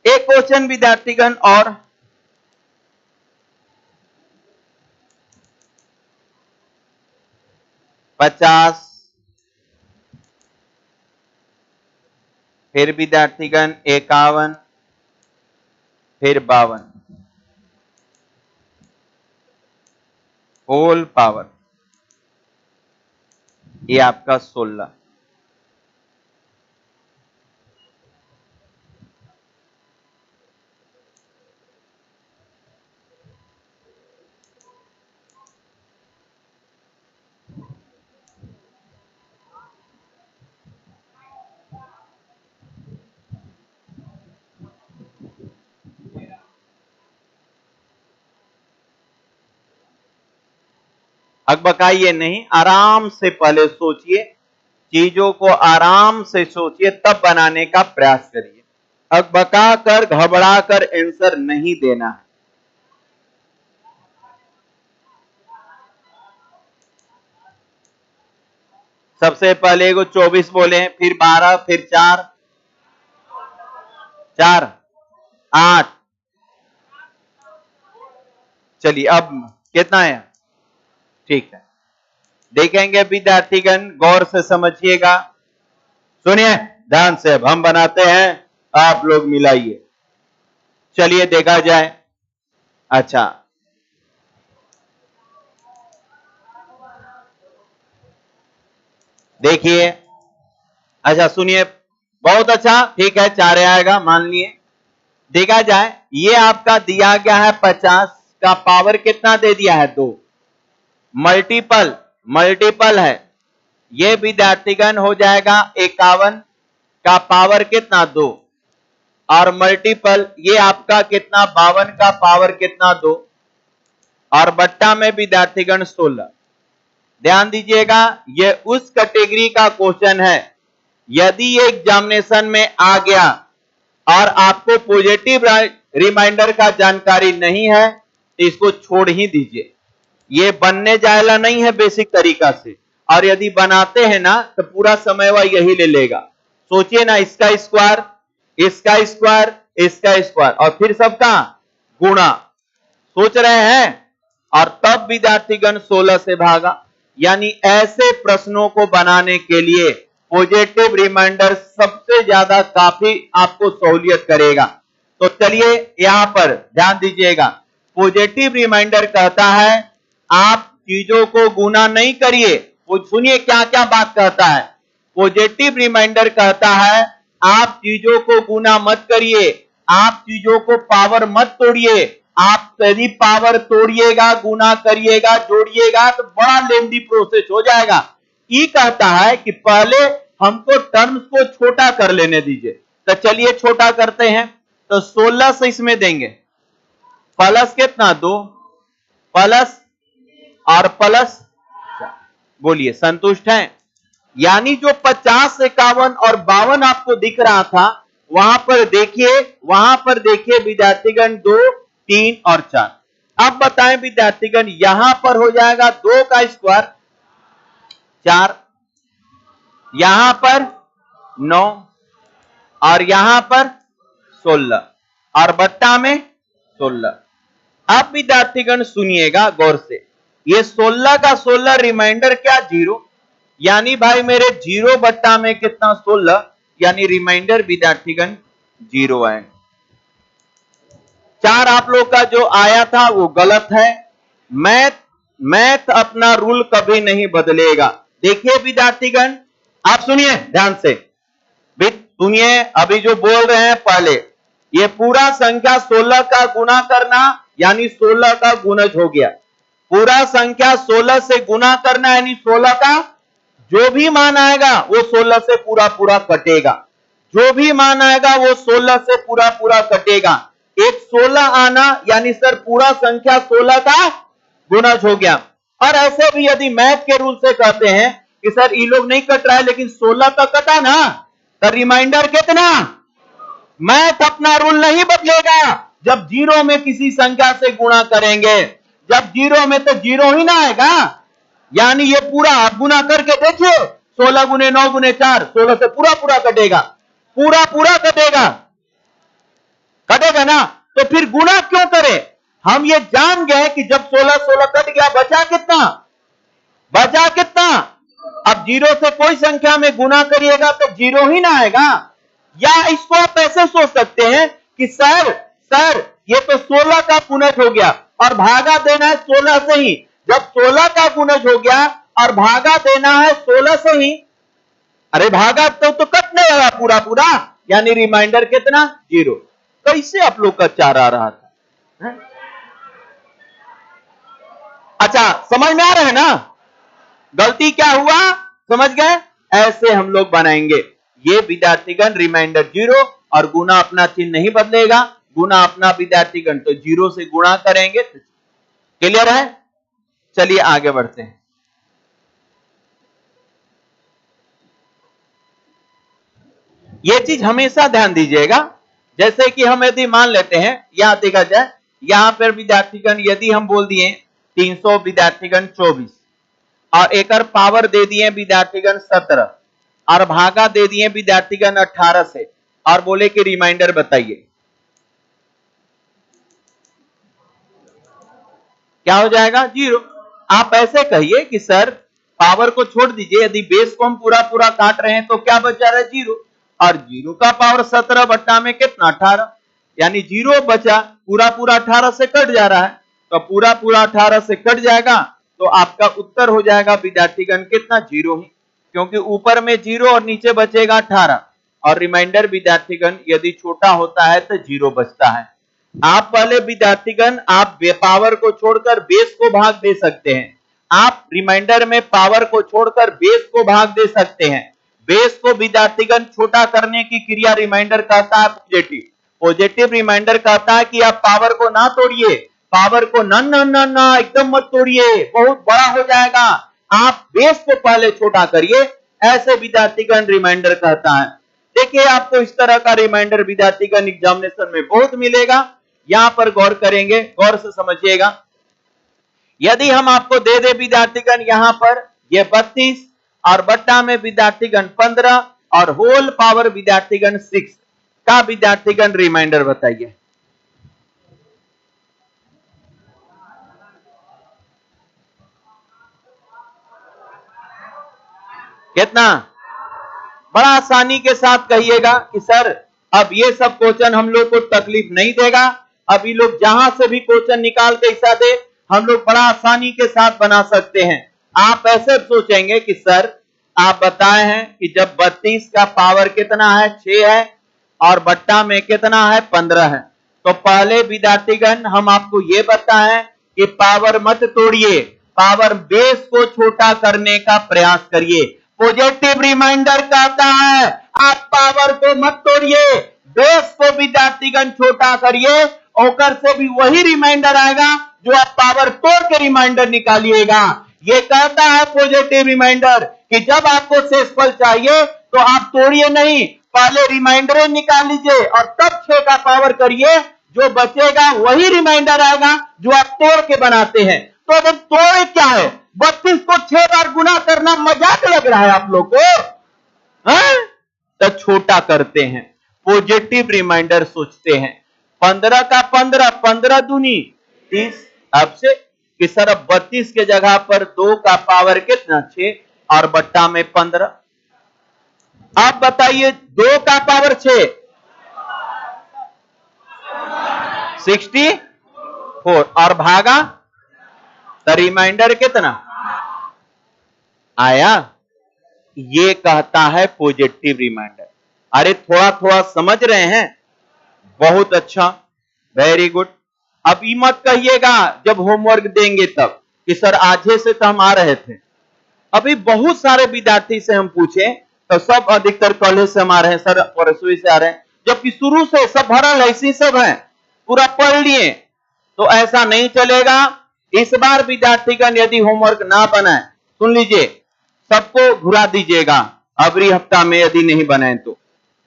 एक क्वेश्चन विद्यार्थीगण और, पचास, फिर विद्यार्थीगण 51, फिर 52 होल पावर, ये आपका 16। अकबकाइए नहीं, आराम से पहले सोचिए, चीजों को आराम से सोचिए तब बनाने का प्रयास करिए। अकबका कर घबरा कर आंसर नहीं देना है। सबसे पहले को 24 बोले, फिर 12, फिर 4, 8। चलिए अब कितना है? ठीक है, देखेंगे विद्यार्थीगण, गौर से समझिएगा, सुनिए ध्यान से। अब हम बनाते हैं, आप लोग मिलाइए। चलिए देखा जाए। अच्छा देखिए, अच्छा सुनिए, बहुत अच्छा, ठीक है 4 आएगा मान लिए। देखा जाए, ये आपका दिया गया है 50 का पावर कितना दे दिया है 2, मल्टीपल है, ये विद्यार्थीगण हो जाएगा 51 का पावर कितना 2, और मल्टीपल ये आपका कितना 52 का पावर कितना 2, और बट्टा में विद्यार्थीगण 16। ध्यान दीजिएगा, ये उस कैटेगरी का क्वेश्चन है, यदि ये एग्जामिनेशन में आ गया और आपको पॉजिटिव रिमाइंडर का जानकारी नहीं है तो इसको छोड़ ही दीजिए, ये बनने जायला नहीं है बेसिक तरीका से, और यदि बनाते हैं ना तो पूरा समय वह यही ले लेगा। सोचिए ना, इसका स्क्वायर, इसका स्क्वायर, इसका स्क्वायर, और फिर सबका गुणा, सोच रहे हैं, और तब विद्यार्थीगण 16 से भागा। यानी ऐसे प्रश्नों को बनाने के लिए पॉजिटिव रिमाइंडर सबसे ज्यादा काफी आपको सहूलियत करेगा। तो चलिए यहां पर ध्यान दीजिएगा, पॉजिटिव रिमाइंडर कहता है आप चीजों को गुना नहीं करिए। वो सुनिए क्या क्या बात कहता है। पॉजिटिव रिमाइंडर कहता है आप चीजों को गुना मत करिए, आप चीजों को पावर मत तोड़िए। आप यदि पावर तोड़िएगा, गुना करिएगा, जोड़िएगा तो बड़ा लेंदी प्रोसेस हो जाएगा। ये कहता है कि पहले हमको टर्म्स को छोटा कर लेने दीजिए। तो चलिए छोटा करते हैं, तो 16 से इसमें देंगे, प्लस कितना 2, प्लस और प्लस, बोलिए संतुष्ट हैं? यानी जो 50, 51 और 52 आपको दिख रहा था, वहां पर देखिए विद्यार्थीगण 2, 3 और 4। अब बताएं विद्यार्थीगण, यहां पर हो जाएगा 2 का स्क्वायर 4, यहां पर 9 और यहां पर 16 और बट्टा में 16। अब विद्यार्थीगण सुनिएगा गौर से, ये 16 का 16 रिमाइंडर क्या 0, यानी भाई मेरे 0 बट्टा में कितना 16, यानी रिमाइंडर विद्यार्थीगण 0 है। 4 आप लोग का जो आया था वो गलत है, मैथ मैथ अपना रूल कभी नहीं बदलेगा। देखिए विद्यार्थीगण, आप सुनिए ध्यान से, सुनिए अभी जो बोल रहे हैं पहले, ये पूरा संख्या 16 का गुना करना यानी 16 का गुणज हो गया। पूरा संख्या 16 से गुना करना यानी 16 का जो भी मान आएगा वो 16 से पूरा पूरा कटेगा। जो भी मान आएगा वो 16 से पूरा पूरा कटेगा। एक 16 आना यानी सर पूरा संख्या 16 का गुणज हो गया। और ऐसे भी यदि मैथ के रूल से कहते हैं कि सर ये लोग नहीं कट रहा है लेकिन 16 का कटा ना, तो रिमाइंडर कितना? मैथ अपना रूल नहीं बदलेगा। जब जीरो में किसी संख्या से गुणा करेंगे, जब जीरो में तो जीरो ही ना आएगा, यानी ये पूरा आप गुना करके देखिए, 16 गुने 9 गुने 4, 16 से पूरा पूरा कटेगा, पूरा पूरा कटेगा, कटेगा ना। तो फिर गुना क्यों करें? हम ये जान गए कि जब 16 16 कट गया, बचा कितना? बचा कितना? अब जीरो से कोई संख्या में गुना करिएगा तो जीरो ही ना आएगा। या इसको आप ऐसे सोच सकते हैं कि सर ये तो 16 का गुणज हो गया और भागा देना है 16 से ही। जब 16 का गुणज हो गया और भागा देना है 16 से ही, अरे भागा तो कटने लगा पूरा पूरा, यानी रिमाइंडर कितना? जीरो। कैसे आप लोग का चार आ रहा था? अच्छा समझ में आ रहा है ना? गलती क्या हुआ समझ गए? ऐसे हम लोग बनाएंगे। ये विद्यार्थीगण रिमाइंडर जीरो और गुना अपना चिन्ह नहीं बदलेगा। गुना अपना विद्यार्थीगण तो जीरो से गुणा करेंगे। क्लियर है? चलिए आगे बढ़ते हैं। ये चीज हमेशा ध्यान दीजिएगा। जैसे कि हम यदि मान लेते हैं, यहां देखा जाए, यहां पर विद्यार्थीगण यदि हम बोल दिए 300 विद्यार्थीगण 24 और एक पावर दे दिए विद्यार्थीगण 17 और भागा दे दिए विद्यार्थीगण 18 से और बोले कि रिमाइंडर बताइए, क्या हो जाएगा? जीरो। आप ऐसे कहिए कि सर पावर को छोड़ दीजिए, यदि बेस को हम पूरा पूरा काट रहे हैं तो क्या बचा रहा है? जीरो। और जीरो का पावर 17 बट्टा में कितना? 18, यानी जीरो बचा, पूरा पूरा 18 से कट जा रहा है, तो पूरा पूरा 18 से कट जाएगा तो आपका उत्तर हो जाएगा विद्यार्थीगण कितना? जीरो ही, क्योंकि ऊपर में जीरो और नीचे बचेगा 18 और रिमाइंडर विद्यार्थीगण यदि छोटा होता है तो जीरो बचता है। आप पहले विद्यार्थीगण आप पावर को छोड़कर बेस को भाग दे सकते हैं। आप रिमाइंडर में पावर को छोड़कर बेस को भाग दे सकते हैं। बेस को विद्यार्थीगण छोटा करने की क्रिया रिमाइंडर कहता है पॉजिटिव। पॉजिटिव रिमाइंडर कहता है कि आप पावर को ना तोड़िए, पावर को ना एकदम मत तोड़िए, बहुत बड़ा हो जाएगा, आप बेस को पहले छोटा करिए, ऐसे विद्यार्थीगण रिमाइंडर कहता है। देखिए आपको इस तरह का रिमाइंडर विद्यार्थीगण एग्जामिनेशन में बहुत मिलेगा। यहां पर गौर करेंगे, गौर से समझिएगा। यदि हम आपको दे दे विद्यार्थीगण यहां पर ये 32 और बट्टा में विद्यार्थीगण 15 और होल पावर विद्यार्थीगण 6 का विद्यार्थीगण रिमाइंडर बताइए। कितना? बड़ा आसानी के साथ कहिएगा कि सर अब ये सब क्वेश्चन हम लोग को तकलीफ नहीं देगा। अभी लोग जहां से भी क्वेश्चन निकाल के ऐसा दे, हम लोग बड़ा आसानी के साथ बना सकते हैं। आप ऐसे सोचेंगे कि सर आप बताए हैं कि जब 32 का पावर कितना है? 6 है और बट्टा में कितना है? 15 है। तो पहले विद्यार्थीगण हम आपको ये बताएं कि पावर मत तोड़िए, पावर बेस को छोटा करने का प्रयास करिए। पॉजिटिव रिमाइंडर कहता है आप पावर को मत तोड़िए, बेस को विद्यार्थीगण छोटा करिए, ओकर से भी वही रिमाइंडर आएगा जो आप पावर तोड़ के रिमाइंडर निकालिएगा। ये कहता है पॉजिटिव रिमाइंडर कि जब आपको शेषफल चाहिए तो आप तोड़िए नहीं, पहले रिमाइंडर निकाल लीजिए और तब 6 का पावर करिए, जो बचेगा वही रिमाइंडर आएगा जो आप तोड़ के बनाते हैं। तो अगर तोड़े क्या है? 32 को 6 बार गुना करना मजाक लग रहा है आप लोग को? तो छोटा करते हैं, पॉजिटिव रिमाइंडर सोचते हैं। 15 का 15, 15 दूनी 30। अब से कि सर अब 32 के जगह पर 2 का पावर कितना? 6 और बट्टा में 15। आप बताइए 2 का पावर 6 64 और भागा तो रिमाइंडर कितना आया? ये कहता है पॉजिटिव रिमाइंडर। अरे थोड़ा थोड़ा समझ रहे हैं? बहुत अच्छा, वेरी गुड। अब ये मत कहिएगा जब होमवर्क देंगे तब कि सर आजे से तो हम आ रहे थे। अभी बहुत सारे विद्यार्थी से हम पूछे तो सब अधिकतर कॉलेज से हम आ रहे हैं सर, परसों से आ रहे हैं, जबकि शुरू से सब भरल ऐसी सब है, पूरा पढ़ लिए। तो ऐसा नहीं चलेगा। इस बार विद्यार्थीगण यदि होमवर्क ना बनाए, सुन लीजिए, सबको घुरा दीजिएगा अगली हफ्ता में यदि नहीं बनाए तो।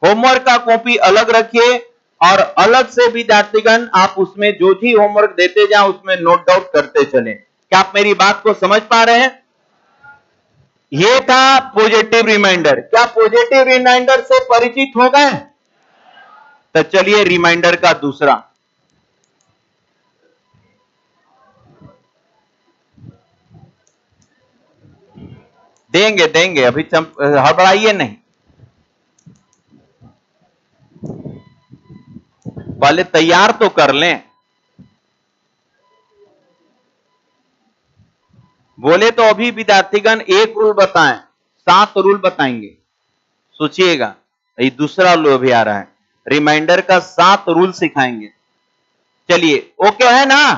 होमवर्क का कॉपी अलग रखिए और अलग से विद्यार्थीगण आप उसमें जो भी होमवर्क देते जाए उसमें नोट डाउन करते चलें। क्या आप मेरी बात को समझ पा रहे हैं? ये था पॉजिटिव रिमाइंडर। क्या पॉजिटिव रिमाइंडर से परिचित हो गए? तो चलिए रिमाइंडर का दूसरा। देंगे देंगे, अभी हड़बड़ाइए नहीं, पहले तैयार तो कर लें। बोले तो अभी विद्यार्थीगण एक रूल बताएं, 7 रूल बताएंगे, सोचिएगा। ये दूसरा रूल भी आ रहा है, रिमाइंडर का 7 रूल सिखाएंगे। चलिए ओके है ना?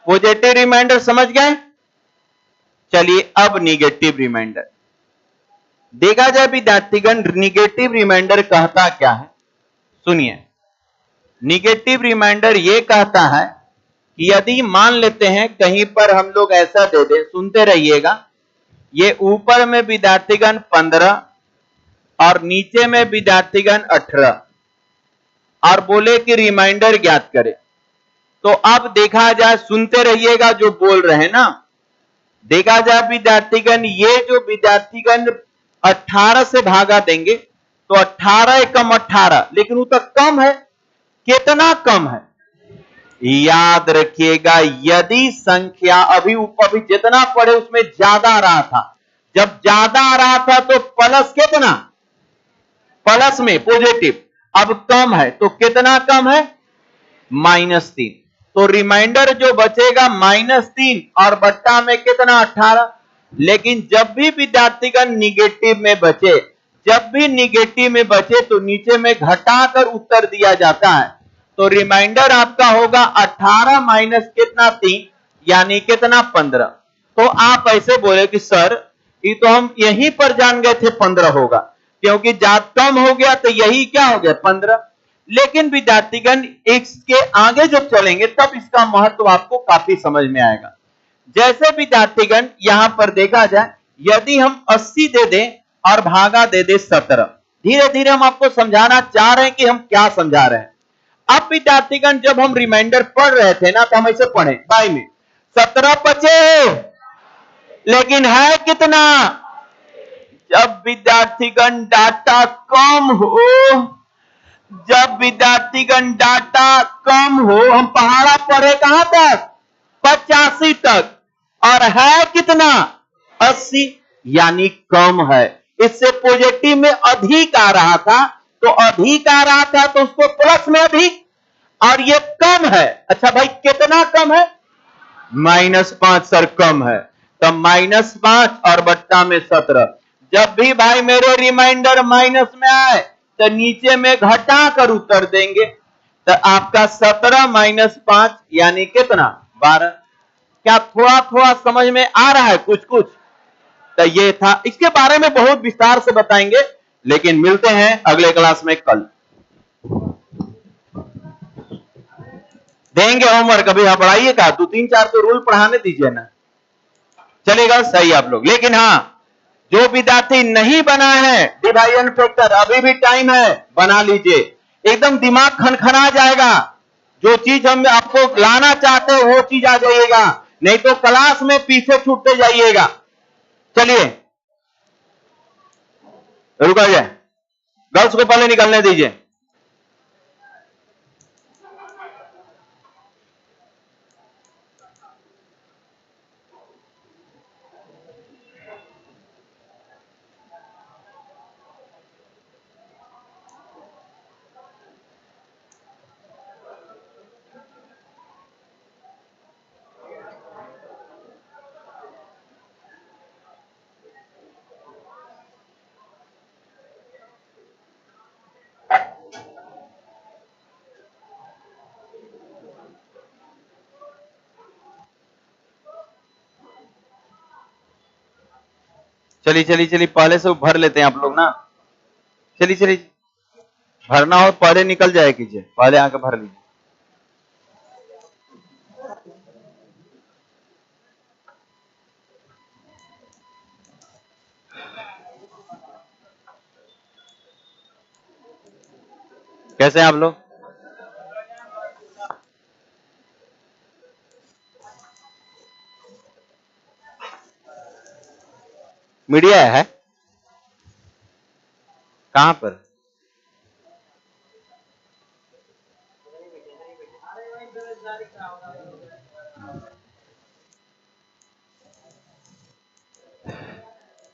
पॉजिटिव रिमाइंडर समझ गए? चलिए अब निगेटिव रिमाइंडर देखा जाए। विद्यार्थीगण निगेटिव रिमाइंडर कहता क्या है? सुनिए, निगेटिव रिमाइंडर यह कहता है कि यदि मान लेते हैं कहीं पर हम लोग ऐसा दे दे, सुनते रहिएगा, ये ऊपर में विद्यार्थीगण 15 और नीचे में विद्यार्थीगण 18 और बोले कि रिमाइंडर ज्ञात करे। तो अब देखा जाए, सुनते रहिएगा जो बोल रहे हैं ना, देखा जाए विद्यार्थीगण, ये जो विद्यार्थीगण 18 से भागा देंगे तो 18 एकम 18, लेकिन वो तो कम है। कितना कम है? याद रखिएगा, यदि संख्या अभी ऊपर भी जितना पढ़े उसमें ज्यादा आ रहा था, जब ज्यादा आ रहा था तो प्लस कितना, प्लस में पॉजिटिव, अब कम है तो कितना कम है? -3। तो रिमाइंडर जो बचेगा -3 और बट्टा में कितना 18। लेकिन जब भी विद्यार्थीगण निगेटिव में बचे, जब भी निगेटिव में बचे तो नीचे में घटाकर उत्तर दिया जाता है। तो रिमाइंडर आपका होगा 18 माइनस कितना 3, यानी कितना 15। तो आप ऐसे बोले कि सर ये तो हम यहीं पर जान गए थे 15 होगा, क्योंकि ज्यादा कम हो गया तो यही क्या हो गया 15। लेकिन विद्यार्थीगण इसके आगे जब चलेंगे तब इसका महत्व आपको काफी समझ में आएगा। जैसे विद्यार्थीगण यहां पर देखा जाए, यदि हम 80 दे दें और भागा दे दे 17, धीरे धीरे हम आपको समझाना चाह रहे हैं कि हम क्या समझा रहे हैं। अब विद्यार्थीगण जब हम रिमाइंडर पढ़ रहे थे ना, तो हम ऐसे पढ़े बाई में 17 बचे, लेकिन है कितना? जब विद्यार्थीगण डाटा कम हो, जब विद्यार्थीगण डाटा कम हो, हम पहाड़ा पढ़े कहां तक? 85 तक, और है कितना? 80, यानी कम है। इससे पॉजिटिव में अधिक आ रहा था, तो अधिक आ रहा था तो उसको प्लस में अधिक, और ये कम है। अच्छा भाई कितना कम है? -5 सर कम है, तो -5 और बट्टा में 17। जब भी भाई मेरे रिमाइंडर माइनस में आए तो नीचे में घटा कर उत्तर देंगे। तो आपका 17 माइनस 5 यानी कितना? 12। क्या थोड़ा थोड़ा समझ में आ रहा है कुछ कुछ? तो ये था, इसके बारे में बहुत विस्तार से बताएंगे, लेकिन मिलते हैं अगले क्लास में कल। देंगे होमवर्क, अभी आप पढ़ाइए का 2-3-4 तो रूल पढ़ाने दीजिए ना, चलेगा सही आप लोग। लेकिन हाँ, जो विद्यार्थी नहीं बना है डिवाइजन फैक्टर, अभी भी टाइम है, बना लीजिए, एकदम दिमाग खनखना जाएगा। जो चीज हम आपको लाना चाहते हैं वो चीज आ जाइएगा, नहीं तो क्लास में पीछे छूटते जाइएगा। चलिए रुका जाए, गर्ल्स को पहले निकलने दीजिए। चलिए चलिए चलिए, पहले से भर लेते हैं आप लोग ना। चलिए चलिए, भरना हो पहले निकल जाए कीजिए, पहले आके भर लीजिए। कैसे हैं आप लोग? मीडिया है कहां पर?